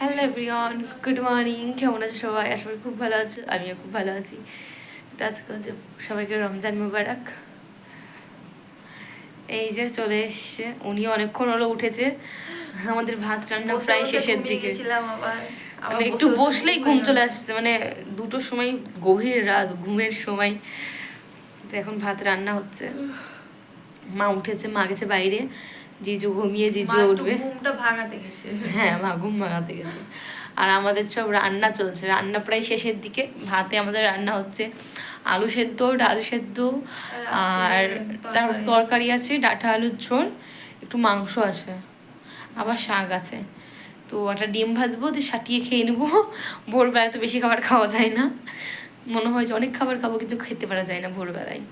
Hello everyone, good morning. কেমন আছে সবাই? আশা করি খুব ভালো আছে, আমিও খুব ভালো আছি। তো আজকে হচ্ছে সবাইকে রমজান মুবারক। এই যে চলে এসছে, উনিও অনেকক্ষণ হলো উঠেছে। আমাদের ভাত রান্না প্রায় শেষের দিকে, মানে একটু বসলেই ঘুম চলে আসছে, মানে 2টোর সময়, গভীর রাত, ঘুমের সময়। তো এখন ভাত রান্না হচ্ছে। মা উঠেছে, মা গেছে বাইরে, জিজু ঘুমিয়ে, জিজু উঠবে। ঘুমটা ভাঙাতে গেছে। হ্যাঁ, মা ঘুম ভাঙাতে গেছে। আর আমাদের সব রান্না চলছে, রান্না প্রায় শেষের দিকে। ভাতে আমাদের রান্না হচ্ছে আলু সেদ্ধ, ডাল সেদ্ধ, আর তার তরকারি আছে, ডাঁটা আলুর ঝোল, একটু মাংস আছে, আবার শাক আছে। তো একটা ডিম ভাজবো, দিয়ে সাটিয়ে খেয়ে নেবো। ভোরবেলায় তো বেশি খাবার খাওয়া যায় না, মনে হয় যে অনেক খাবার খাবো, কিন্তু খেতে পারা যায় না ভোরবেলায়।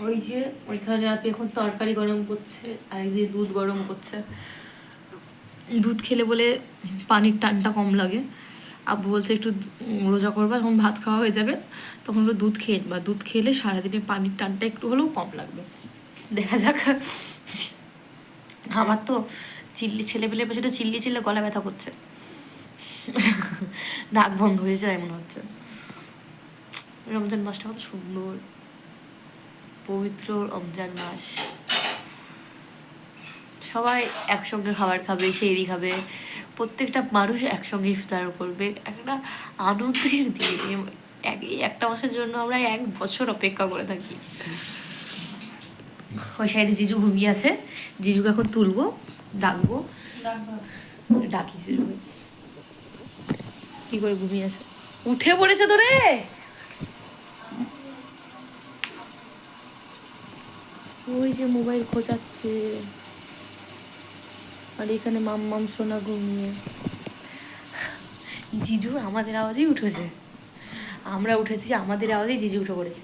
ওই যে ওইখানে আপনি এখন তরকারি গরম করছে, আর একদিকে দুধ গরম করছে। দুধ খেলে বলে পানির টানটা কম লাগে। আব্বু বলছে একটু রোজা করবা, যখন ভাত খাওয়া হয়ে যাবে তখন একটু দুধ খেয়ে নেবা, দুধ খেলে সারাদিনে পানির টানটা একটু হলেও কম লাগবে। দেখা যাক। আমার তো ছেলেপেলের পেছনে চিল্লে গলা ব্যথা করছে, নাক বন্ধ হয়ে যায় মনে হচ্ছে। রমজান মাসটা কত সুন্দর, পবিত্র রমজান মাস। সবাই একসঙ্গে খাবার খাবে, সেহরি খাবে, প্রত্যেকটা মানুষ একসঙ্গে ইফতার করবে, একটা আনন্দের দিন। এই একটা মাসের জন্য আমরা 1 বছর অপেক্ষা করে থাকি। ওই সাইডে জিজু ঘুমিয়ে আছে, জিজুকে এখন তুলবো, ডাকবো, ডাকি জিজুকে। কি করে ঘুমিয়ে আছে? উঠে পড়েছে তো রে। ওই যে মোবাইল খোঁচাচ্ছে, আর এখানে মাম্মাম সোনা ঘুমিয়ে। জিজু আমাদের আওয়াজেই উঠেছে, আমরা উঠেছি আমাদের আওয়াজেই জিজু উঠে পড়েছে।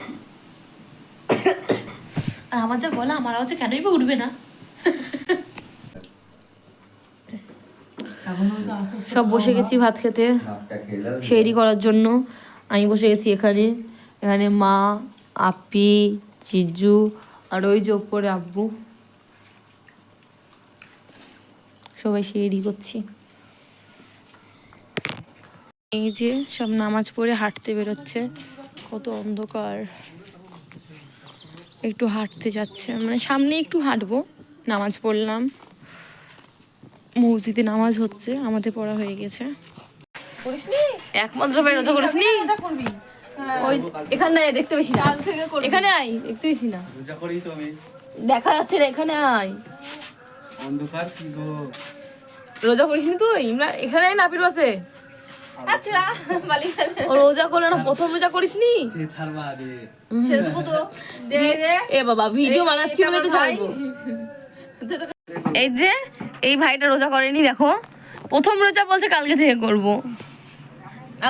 আর আমার যা গলা, আমার আওয়াজে কেনই বা উঠবে না? সব বসে গেছি ভাত খেতে, সেহরি করার জন্য। আমি বসে গেছি এখানে, এখানে মা, আপি, জিজু, আর ওই যে ওপরে আব্বু, সবাই সেহরি করছি। এই যে সব নামাজ পড়ে হাঁটতে বেরোচ্ছে, কত অন্ধকার। একটু হাঁটতে যাচ্ছে, মানে সামনে একটু হাঁটবো। নামাজ পড়লাম, মসজিদে নামাজ হচ্ছে, আমাদের পড়া হয়ে গেছে। একমাত্র ভাই রোজা করিসনি? ওই এখানে দেখতে পেছি না, এখানে আয়, দেখতে পেছি না, দেখা যাচ্ছে না, এখানে আয়। অন্ধকার কি গো, রোজা করিসনি তুই? এখানে আয়, নাপির বাসে। ও রোজা করলো না, প্রথম রোজা করিসনি? এ বাবা, ভিডিও বানাচ্ছি বলে তো ছাড়বো। এই যে এই ভাইটা রোজা করেনি, দেখো, প্রথম রোজা বলছে কালকে থেকে করবো।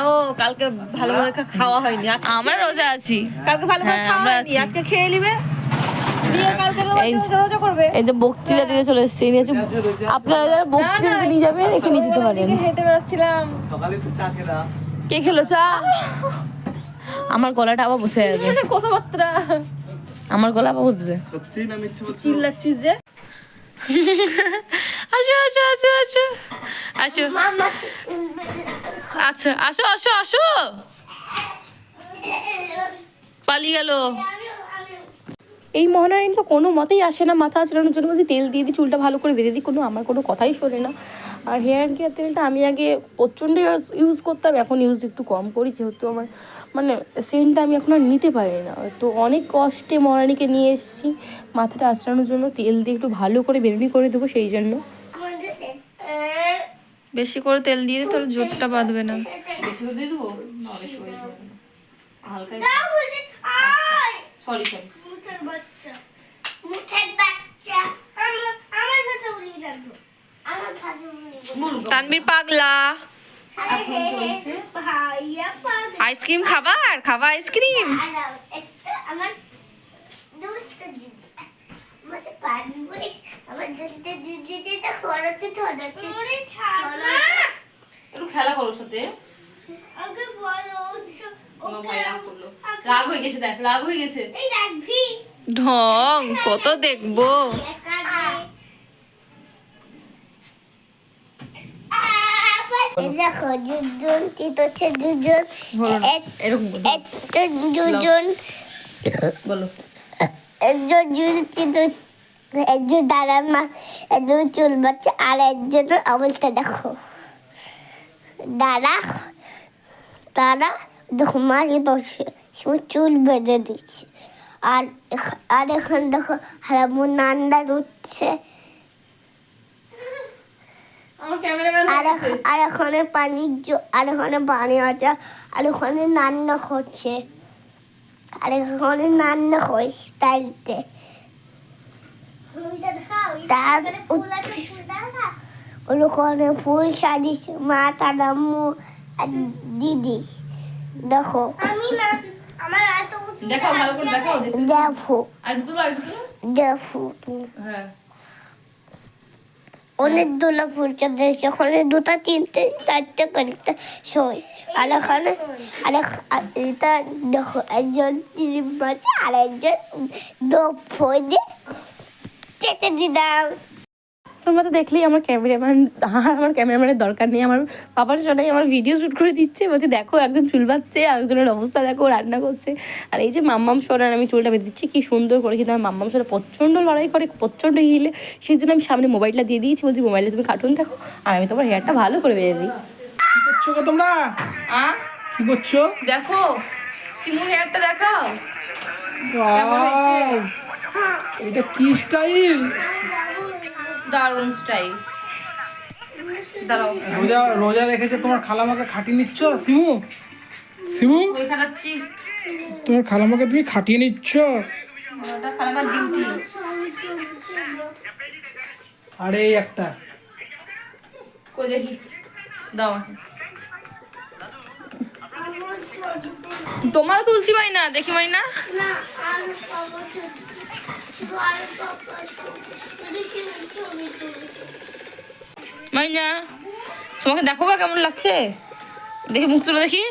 ও কালকে ভালো করে খাওয়া হয়নি, আমরা রোজা আছি, কালকে ভালো করে খাওয়া হয়নি, আজকে খেয়ে নিবে, রোজা করবে। এই যে বক্তৃতা দিতে চলে এসছে, আপনারা যারা বক্তৃতা দিতে নিয়ে যাবেন এখানে যেতে পারেন। হেঁটে বেড়াচ্ছিলাম, সকালে তো চা খেলাম। কে খেলো চা? আমার গলাটা আবার বসে যাবে, কথাবার্তা, আমার গলা আবার বসবে। সত্যি না মিথ্যে বলছো? চিল্লাচ্ছিস যে। আসো আসো আসো আসো আসো, আচ্ছা আসো আসো আসো, পালিয়ে গেল। এই মহানারায়ণ তো কোনো মতেই আসে না মাথা আঁচড়ানোর জন্য। বলছি তেল দিয়ে দিই, চুলটা ভালো করে বেঁধে দিই, আমার কোনো কথাই শোনে না। আর হেয়ার কেয়ার তেলটা আমি আগে প্রচণ্ড ইউজ করতাম, এখন ইউজ একটু কম করি, যেহেতু আমার মানে সেন্টটা আমি এখন আর নিতে পারি না। তো অনেক কষ্টে মহারানীকে নিয়ে এসেছি মাথাটা আঁচড়ানোর জন্য, তেল দিয়ে একটু ভালো করে বেরুনি করে দেবো, সেই জন্য। বেশি করে তেল দিয়ে দিই, তাহলে জোরটা বাঁধবে না। বেশি করে দিয়ে দেবো, হালকা। সরি সরি, তানবীর পাগলা। আইসক্রিম খাবার, খাবা আইসক্রিম। খেলা করো সাথে, রাগ হয়ে গেছে, দেখ রাগ হয়ে গেছে। ঢং কত দেখবো। দেখো দুজন হচ্ছে দুজন বলো না, এরকম বলো। একটা দুজন বলো একজন একজন দাঁড়ান মা একজন চুল বাচ্চা আর একজনের অবস্থা দেখো তারা দেখো মারি বসে সে চুল বেঁধে দিচ্ছে আর এখন দেখো হারামু নান্দার উঠছে আর ওখানে পানি আছে আর ওখানে রান্না করছে আর ওখানে রান্না হয় তাইতে তার ওখানে ফুল সাজিয়েছে মা তার আম্মু আর দিদি দেখো দেখাও ভালো করে দেখাও দেখো দেখো আর তুলো আর কিছু দেখো হ্যাঁ অনেক দোলা ফুল চাঁদেছে ওখানে দুটা তিনটে চারটে পাঁচটা শোয় আর ওখানে এটা দেখো একজন চিলি মাছ আর একজন দোপ ফোঁদে চেটে দিলাম। তোমরা তো দেখলেই আমার ক্যামেরাম্যানের দরকার নেই, আমার পাপার সবাই আমার ভিডিও শ্যুট করে দিচ্ছে, বলছে দেখো একজন চুল বাচ্ছে আর একজনের অবস্থা দেখো রান্না করছে। আর এই যে মাম্মাম সোনার আমি চুলটা বেঁধে দিচ্ছি কি সুন্দর করে, কিন্তু আমার মাম্মাম সোনা প্রচণ্ড লড়াই করে, প্রচণ্ড হিলে, সেই জন্য আমি সামনে মোবাইলটা দিয়ে দিয়েছি, বলছি মোবাইলে তুমি কার্টুন দেখো আর আমি তোমার হেয়ারটা ভালো করে বেঁধে দিই। কি করছো গো তোমরা? কি করছো? দেখো সিমু হেয়ারটা দেখাও ওয়াও, এটা কি স্টাইল! দারুণ স্টাইল। দাঁড়াও রোজা রেখেছে তোমার খালামাকে খাটিয়ে নিচ্ছ সিমু ওই খাটাচ্ছি, তোমার খালামাকে তুমি খাটিয়ে নিচ্ছ। ওটা খালামার ডিউটি। আরে এই একটা কই দেখি দাও তোমারও তুলছি মাইনা, দেখি মাইনা মাইনা তোমাকে দেখো গা কেমন লাগছে, দেখি মুখ তুলে দেখি।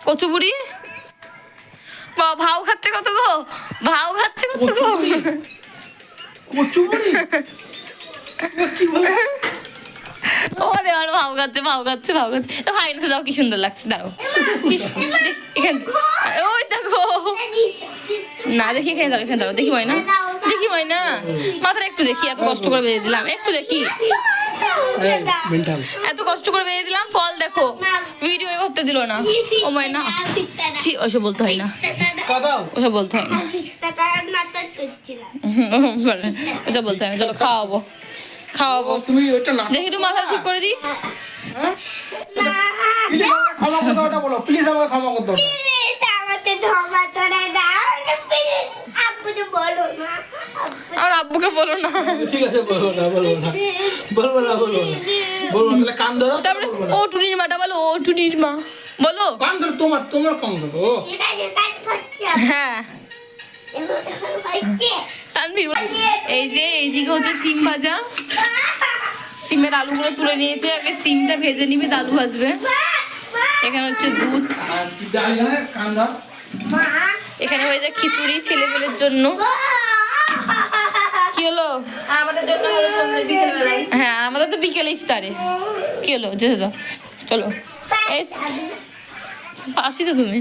কচু বুড়ি ভাও খাচ্ছে কত গো, ভাও খাচ্ছে কত গো। কচুবড়ি কি বলে? ওরে আর ভাও খাচ্ছে তো খাই না, দাও কি সুন্দর লাগছে, দাঁড়াও এখানে ওই দেখো না, দেখি এখানে দাঁড়াও দেখি মাইনা, মাথাটা একটু দেখি, এত কষ্ট করে বেঁধে দিলাম, একটু দেখি এত কষ্ট করে বেঁধে দিলাম, ফল দেখো, ভিডিও করতে দিল না। ও মাইনা ছি, ওইসব বলতে হয় না, ওসব বলতে হয় না, ওসব বলতে হয় না। চলো খাওয়াবো তুমি ওটা না দেখি, একটু মাথা ঠিক করে দিই। প্লিজ আমাকে ক্ষমা করে দাও, ওটা বলো প্লিজ আমাকে ক্ষমা করে দাও। আর আব্বুকে বলো না, ঠিক আছে বলবো না তাহলে কান ধরো, তারপরে ও টুনির মাটা বলো, ও টুনির মা বলো, কান ধরো, তোমার কান ধরো। হ্যাঁ তানভীর এই যে এইদিকে হচ্ছে সিম ভাজা, সিমের আলুগুলো তুলে নিয়েছে, আগে সিমটা ভেজে নিবে, আলু ভাজবে। এখানে হচ্ছে দুধ, আর কি দাই না কান ধর। এখানে হয়ে যায় খিচুড়ি ছেলেমেয়ের জন্য। কি হলো? আমাদের জন্য হলো সন্ধ্যে বিকেল বেলায়। হ্যাঁ আমাদের তো বিকেলে ইফতারে। কি হলো? যেতে দাও, চলো। এই আসি তো তুমি,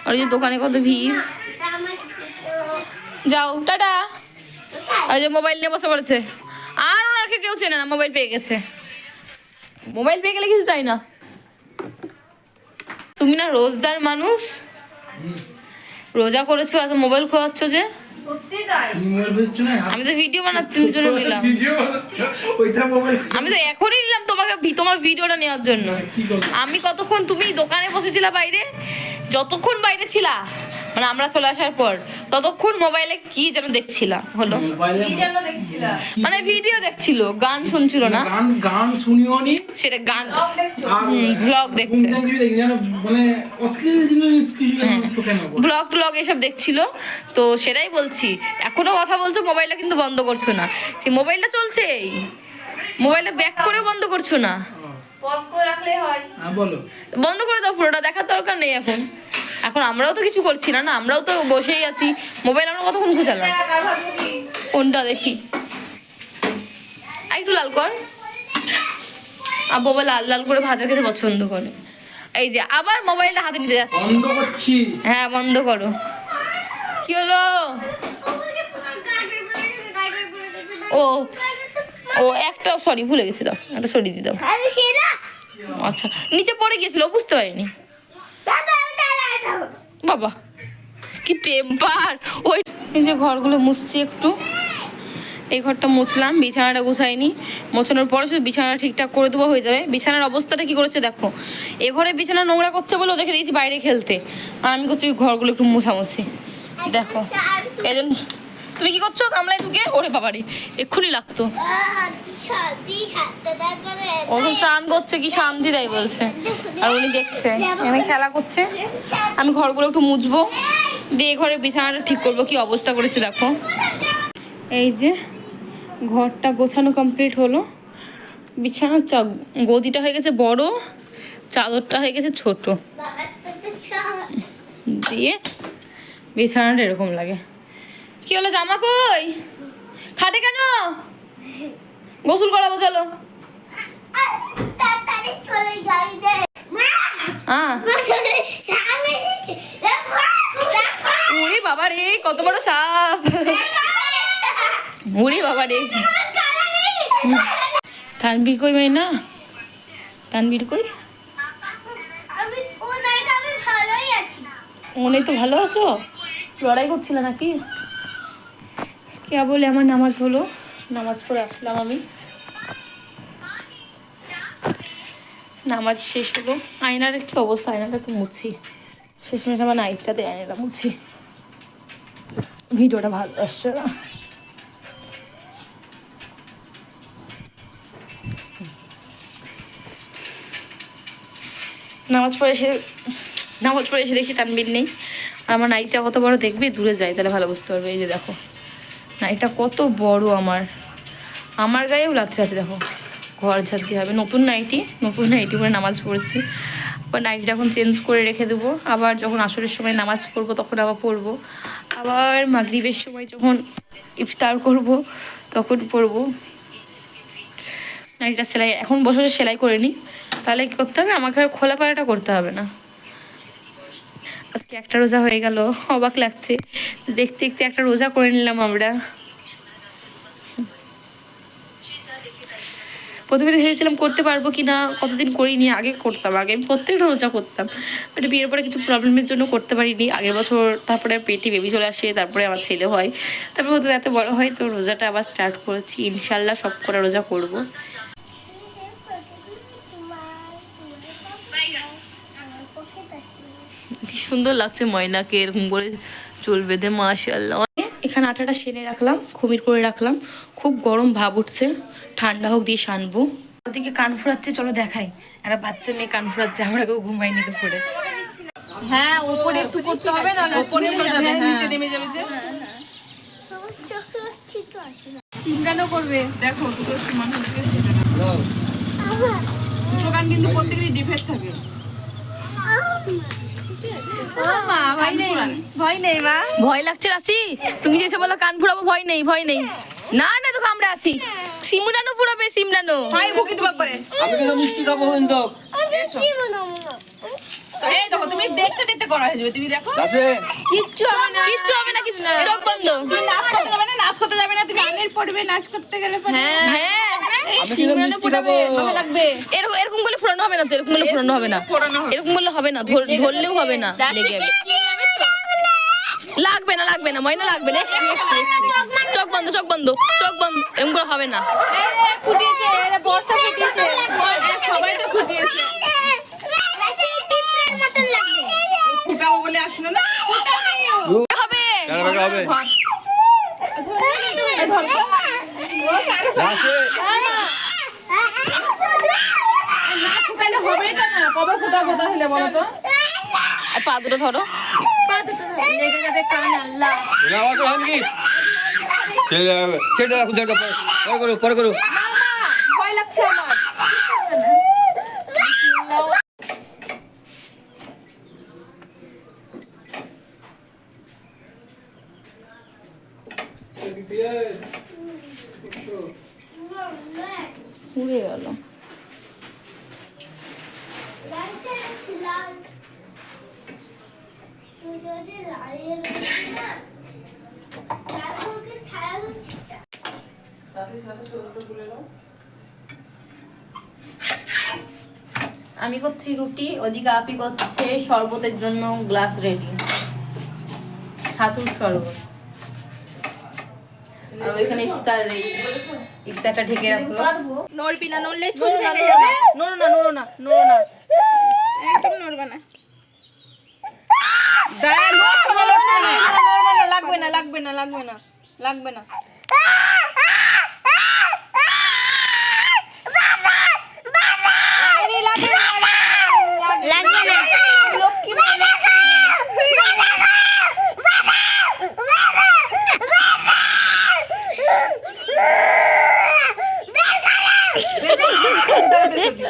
আর যে দোকানে কত ভিড়। যাও টাটা। আর যে মোবাইল নিয়ে বসে পড়েছে, আর ওনাকে কেউ চেনে না, মোবাইল পেয়ে গেছে। মোবাইল পেয়ে গেলে কিছু চাই না। তুমি না রোজদার মানুষ, রোজা করেছো, এত মোবাইল খোয়াচ্ছ যে। আমি তো ভিডিও বানাচ্ছি, জন্য নিলাম। আমি তো এখনই নিলাম তোমাকে, তোমার ভিডিওটা নেওয়ার জন্য। আমি কতক্ষণ, তুমি দোকানে বসেছিলা বাইরে, যতক্ষণ বাইরে ছিলা, মানে আমরা চলে আসার পর, ততক্ষণ মোবাইলে কি যেন দেখছিলা, হলো মানে ভিডিও দেখছিল, গান শুনছিল না, গান শুনিও নি, সেটা গান ব্লগ দেখছে, মানে অশ্লীল জিনিস কিছু ব্লগ এসব দেখছিল। তো সেটাই বলছি, এখনো কথা বলছো, মোবাইলটা কিন্তু বন্ধ করছো না। সেই মোবাইলটা চলছেই, মোবাইলটা ব্যাক করে বন্ধ করছো না, পজ করে রাখলেই হয়। বলো, বন্ধ করে দাও, পুরোটা দেখার দরকার নেই এখন। এখন আমরাও তো কিছু করছি না, আমরাও তো বসেই আছি, মোবাইল আমরা কতক্ষণ খোঁচালাম। কোনটা দেখি, একটু লাল কর, আর বাবা লাল লাল করে ভাজা খেতে পছন্দ করে। এই যে আবার মোবাইলটা হাতে নিতে যাচ্ছে। বন্ধ করছি। হ্যাঁ বন্ধ করো। কি হলো? ও ও একটা সরি ভুলে গেছি, দাও একটা সরি দিয়ে দাও। আচ্ছা নিচে পড়ে গিয়েছিল, বুঝতে পারিনি। বাবা কি টেম্পার! ওই এই যে ঘরগুলো মুছছি একটু, এই ঘরটা মুছলাম, বিছানাটা গুছাইনি, মোছানোর পরে শুধু বিছানাটা ঠিকঠাক করে দেবো, হয়ে যাবে। বিছানার অবস্থাটা কি করেছে দেখো, এ ঘরে বিছানা নোংরা করছে বলে দেখে দিয়েছি বাইরে খেলতে, আর আমি করছি ঘরগুলো একটু মুছামুছি। দেখো এই জন্য তুমি কি করছো গামলায় ঢুকে? ওরে বাবারে এক্ষুনি লাগতো। ও তো স্নান করছে, কি শান্তি দেয় বলছে, আর উনি দেখছে আমি খেলা করছে। আমি ঘরগুলো একটু মুছবো, দিয়ে ঘরে বিছানাটা ঠিক করবো। কি অবস্থা করেছে দেখো। এই যে ঘরটা গোছানো কমপ্লিট হলো, বিছানার গদিটা হয়ে গেছে বড়, চাদরটা হয়ে গেছে ছোট, দিয়ে বিছানাটা এরকম লাগে। কি হলো জামা কই? খাটে কেন? গোসল করাবো চলো। উড়ি বাবা রে, কত বড় সাপ! উড়ি বাবা রে। তানবীর কই মাইনা? তানবীর কই? মনে তো ভালো আছো? লড়াই করছিল নাকি? কে বলে আমার নামাজ হলো, নামাজ পড়ে আসলাম আমি, নামাজ শেষ হলো। আয়নার কি অবস্থা, আয়নাটা একটু মুছছি, শেষমেশ আমার নাইটটাতে আয়নাটা মুছছি। ভিডিওটা ভালো আসছে না। নামাজ পড়ে এসে দেখি তানবীর নেই। আর আমার নাইটটা কত বড় দেখবে, দূরে যায় তাহলে ভালো বুঝতে পারবে। এই যে দেখো নাইটটা কত বড়, আমার গায়েও লাগছে আছে। দেখো ঘর ঝাড় দিয়ে হবে, নতুন নাইটি পরে নামাজ পড়েছি। আবার নাইটিটা এখন চেঞ্জ করে রেখে দেবো, আবার যখন আসরের সময় নামাজ পড়বো তখন আবার পরবো, আবার মাগরিবের সময় যখন ইফতার করব তখন পরবো। নাইটিটা সেলাই এখন বসে সেলাই করে নিই, তাহলে কী করতে হবে, আমাকে আর খোলা পাড়াটা করতে হবে না। আজকে একটা রোজা হয়ে গেল, অবাক লাগছে দেখতে দেখতে একটা রোজা করে নিলাম আমরা। প্রথমে তো ভেবেছিলাম করতে পারবো কি না, কতদিন করিনি, আগে করতাম, আগে আমি প্রত্যেকটা রোজা করতাম, বাট বিয়ের পরে কিছু প্রবলেমের জন্য করতে পারিনি আগের বছর। তারপরে পেটে বেবি চলে আসে, তারপরে আমার ছেলে হয়, তারপরে ওদের এত বড় হয়, তো রোজাটা আবার স্টার্ট করেছি। ইনশাল্লাহ সব করে রোজা করবো। কি সুন্দর লাগছে ময়নাকে এরকম করে চুল বেঁধে, মাশাআল্লাহ। এখানে আটাটা সেনে রাখলাম, খুমির করে রাখলাম, খুব গরম ভাব উঠছে, ঠান্ডা হোক দিয়ে সানবো। ওদিকে কান ফুরাচ্ছে, চলো দেখাই। একটা বাচ্চা মেয়ে কান ফুরাচ্ছে, আমরা কেউ ঘুমাইনি দুপুরে। হ্যাঁ উপরে একটু করতে হবে, না উপরে নিচে নেমে যাবে যে। সিমরানও করবে, দেখো দুটো সমান হচ্ছে, দুটো গান কিন্তু প্রত্যেকেরই ডিফেক্ট থাকে। ভয় লাগছে রাশি, তুমি যে এসে বলো কান ফুরাবো, ভয় নেই না না, দেখো আমরা আছি। সিমরানো ফুরাবে, সিমরানো আমি কিন্তু মিষ্টি খাবো কিন্তু। এই দেখো তুমি দেখতে দেখতে করা হয়ে যাবে, তুমি দেখো কিচ্ছু হবে না, কিছু চোখ বন্ধ। নাচ করতে যাবে না, তুমি আনের পড়বে নাচ করতে গেলে হ্যাঁ আমি কিন্তু মিষ্টি খাবো। লাগবে। এরকম করলে ফোরানো হবে না তো, এরকম করলে ফোরানো হবে না, এরকম করলে হবে না, ধরলেও হবে না, লেগে যাবে। লাগবে না ময়না, লাগবে না। চোখ বন্ধ এরকম করে হবে না। ফুটিয়েছে বর্ষা, ফুটিয়েছে সবাই তো ফুটিয়েছে। ফুটাবো বলে আসলো না, হবে ফুটাইলে হবে কেন? কবে ফুটাবো তাহলে বলো তো? আর পা দুটো ধরো, লেগে যাবে কান। আল্লাহ পরে করো। ভয় লাগছে আমার। উড়ে গেল। আমি করছি রুটি, ওদিকে আপি করছে শরবতের জন্য গ্লাস রেডি, ছাতুর শরবত। আর ওইখানে ইফতার রেডি, ইফতারটা ঢেকে রাখলো। নড়বি না, নড়লে ছুঁচ ভেঙে যাবে। নোনো না, নোনো না, নোনো না। একদম নড়বে না। দাঁড়া, নড়বে না, লাগবে না, লাগবে না, লাগবে না, লাগবে না।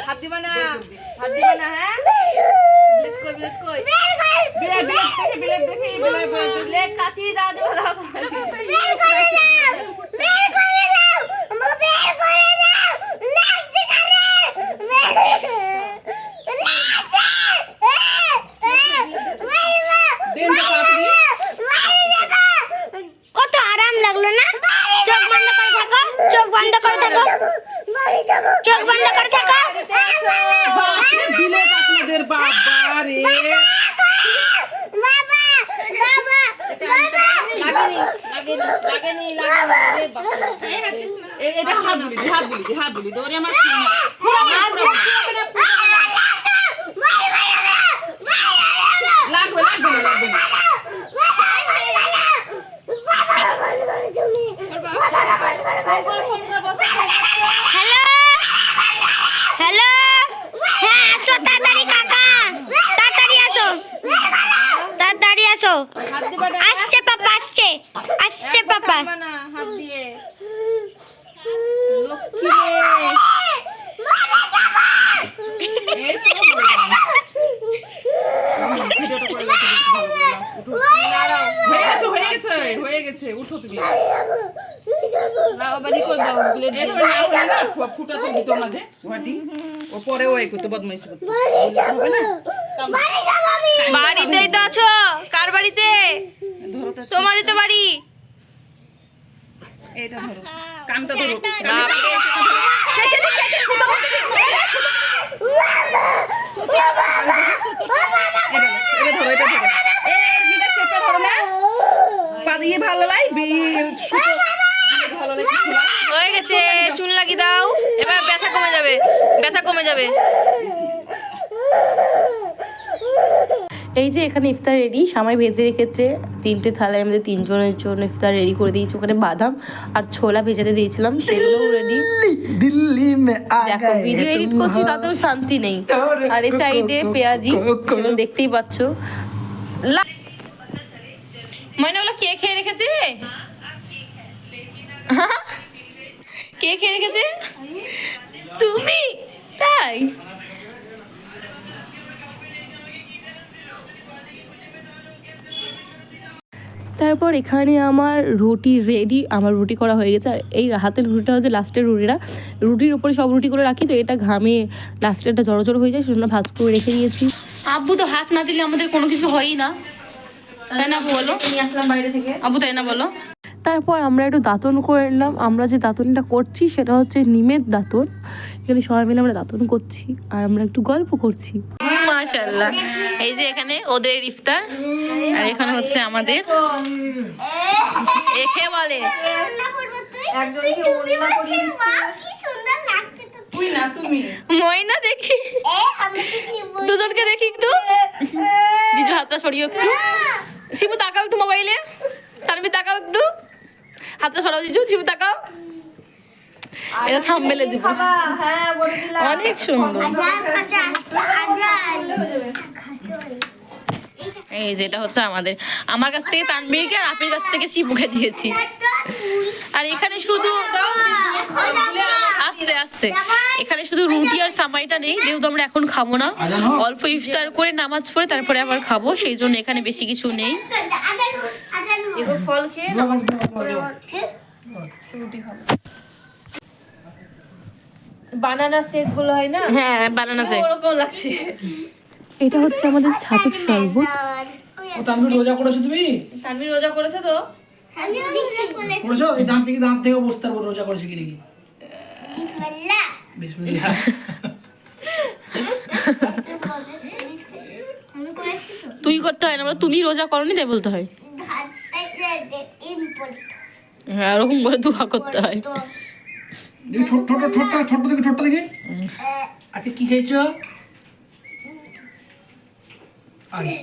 হাত দিবা না, হাত দিবা না, হ্যাঁ? ব্লেড কই, ব্লেড কই? ব্লেড দেখি, ব্লেড দেখি, ব্লেড কাচি দাও, দাও, দাও। কত আরাম লাগলো না? চোখ বন্ধ করে থাকো, চোখ বন্ধ করে থাকো, চোখ বন্ধ করে থাকো। বিলেত আপনাদের বাবা রে, লাগেনি, লাগেনি, লাগেনি, লাগেনি। রে বাবা। এটা হাত বুলি দি, হাত বুলি দি, হাত বুলি দি। ওরে আমার সিনা। লাগবে, লাগবে না, লাগবে না। হ্যালো, হ্যালো, হ্যাঁ আসো তাড়াতাড়ি কাকা, তাড়াতাড়ি আসো, তাড়াতাড়ি আসো। হাত দিবা না, আসছে পাপা, আসছে, আসছে পাপা। দিবা না, হাত দিয়ে। লক্ষ্মী রে। এই তো হলো না। ভিডিওটা করে রাখো, ভালো করে নাও। উঠো। হয়ে গেছে, হয়ে গেছে, হয়ে গেছে। উঠো তুমি। না, বাড়ি করে দাও। ব্লেড এটা না হলে না ফুটা তো দিত না যে ঘাটি, ও পরে ওই করতে বদমাইশি করতে হবে না। বাড়িতেই তো আছো? কার বাড়িতে? তোমারই তো বাড়ি। এইটা ধরো, কানটা ধরো, এটা ধরো, এটা ধরো, এটা চেপে ধরো না, পা দিয়ে ভালো লাই, সুতো ভালো লাগে। হয়ে গেছে, চুন লাগিয়ে দাও। এবার ব্যথা কমে যাবে, ব্যথা কমে যাবে। এই যে এখানে ইফতার রেডি, সামাই ভেজে রেখেছে 3টে থালায়, আমাদের 3 জনের জন্য ইফতার রেডি করে দিয়েছি। ওখানে বাদাম আর ছোলা ভেজাতে দিয়েছিলাম, সেগুলোও রেডি। दिल्ली में आ দেখো गए ভিডিও এডিট করছি তাতেও শান্তি নেই। আর এই সাইডে পেঁয়াজি, সেগুলো দেখতেই পাচ্ছ। মানে ওগুলো কে খেয়ে রেখেছে? কে খেয়ে রেখেছে? তুমি? তাই? তারপর এখানে আমার রুটি রেডি, আমার রুটি করা হয়ে গেছে। আর এই হাতের রুটিটা হচ্ছে লাস্টের রুটিটা, রুটির উপরে সব রুটি করে রাখি, তো এটা ঘামে লাস্টেরটা জড়ো জড়ো হয়ে যায়, সেজন্য ভাজ করে রেখে দিয়েছি। আব্বু তো হাত না দিলে আমাদের কোনো কিছু হয়ই না, তাই না বলো? নিয়ে আসলাম বাইরে থেকে। আব্বু তাই না বলো? তারপর আমরা একটু দাঁতন করে নিলাম। আমরা যে দাঁতনটা করছি সেটা হচ্ছে নিমের দাঁতন। এখানে সবাই মিলে আমরা দাঁতন করছি আর আমরা একটু গল্প করছি। মাশাআল্লাহ। এই যে এখানে ওদের ইফতার, আর এখানে হচ্ছে আমাদের। এখে বলে একজনকে ওড়না পরিয়ে দিচ্ছে। কি সুন্দর লাগছে তো। তুই না, তুমি। ময়না দেখি, আমি কি বলবো? দুজনকে দেখি একটু। জিজু হাতটা সরিয়ে একটু। শিবু তাকাও একটু মোবাইলে, তানভীর তাকাও একটু, হাতটা সরাও জিজু। শিবু তাকাও, এটা থাম্বনেলে দিব। হ্যাঁ, বলে দিলাম। অনেক সুন্দর। এই যেটা হচ্ছে আমাদের, আমার কাছ থেকে তানভীরকে আর আপির কাছ থেকে শিবুকে দিয়েছি। আর এখানে শুধু আস্তে আস্তে, এখানে শুধু রুটি আর সামাইটা নেই, যেহেতু আমরা এখন খাবো না, অল্প ইফতার করে নামাজ পড়ে তারপরে আবার খাবো, সেই জন্য এখানে বেশি কিছু নেই। এগো ফল খেয়ে নামাজ পড়ে রুটি খাবো। বানানা শেক গুলো হয় না, হ্যাঁ বানানা শেক ওরকম লাগছে। এটা হচ্ছে আমাদের ছাতুর শরবত। ও তানভীর রোজা করেছো তুমি? তানভীর রোজা করেছে তো? করেছো? এই দাঁত থেকে বসতে পারবো রোজা করেছো কি নাকি? বিসমিল্লাহ। তুই করতে হয় না, আমরা তুমি রোজা করনি তাই বলতে হয়। হ্যাঁ, ওরকম করে দোয়া করতে হয়। দেখি ঠোঁটটা দেখি। আজকে কি খেয়েছো? আরে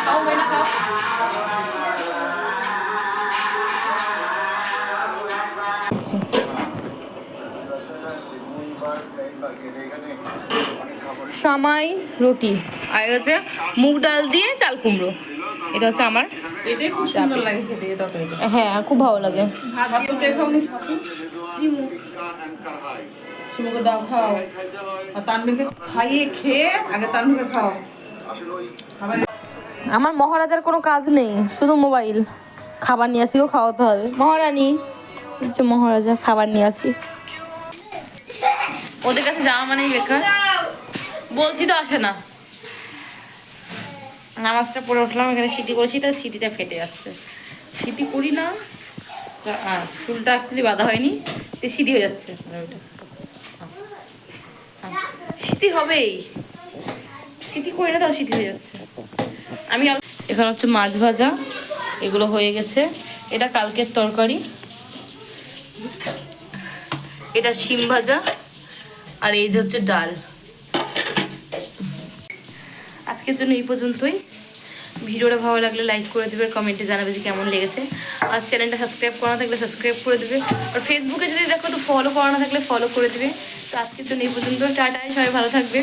খাও মেনা খাও। সামাই রুটি আর এটা হচ্ছে মুগ ডাল দিয়ে চাল কুমড়ো। এটা হচ্ছে আমার। এটাই খুব সুন্দর লাগে খেতে এই তরকারিটা। হ্যাঁ, খুব ভালো লাগে। ভাত দিয়ে কে খাওনি ছাতু? শিমুকে দাও খাও। আর তানভীরকে খাইয়ে খেয়ে আগে তানভীরকে খাও। খাবার আমার মহারাজার কোনো কাজ নেই, শুধু মোবাইল। খাবার নিয়ে আসিও, খাওয়াতে হবে। মহারানী হচ্ছে মহারাজা, খাবার নিয়ে আসি। ওদের কাছে যাওয়া মানেই বেকার, বলছি তো আসে না। নামাজটা পড়ে উঠলাম, এখানে সিটি করেছি, তার সিটিটা ফেটে যাচ্ছে। সিটি করি না, চুলটা অ্যাকচুয়ালি বাঁধা হয়নি, তো সিটি হয়ে যাচ্ছে। ওইটা সিটি হবেই, সিটি করি না তাও সিটি হয়ে যাচ্ছে। আমি এখানে হচ্ছে মাছ ভাজা, এগুলো হয়ে গেছে। এটা কালকের তরকারি, এটা শিম ভাজা, আর এই যে হচ্ছে ডাল। আজকের জন্য এই পর্যন্তই। ভিডিওটা ভালো লাগলে লাইক করে দেবে, কমেন্টে জানাবে যে কেমন লেগেছে। আর চ্যানেলটা সাবস্ক্রাইব করা থাকলে সাবস্ক্রাইব করে দেবে। আর ফেসবুকে যদি দেখো তো ফলো করা না থাকলে ফলো করে দেবে। তো আজকের জন্য এই পর্যন্ত, টাটাই, সবাই ভালো থাকবে।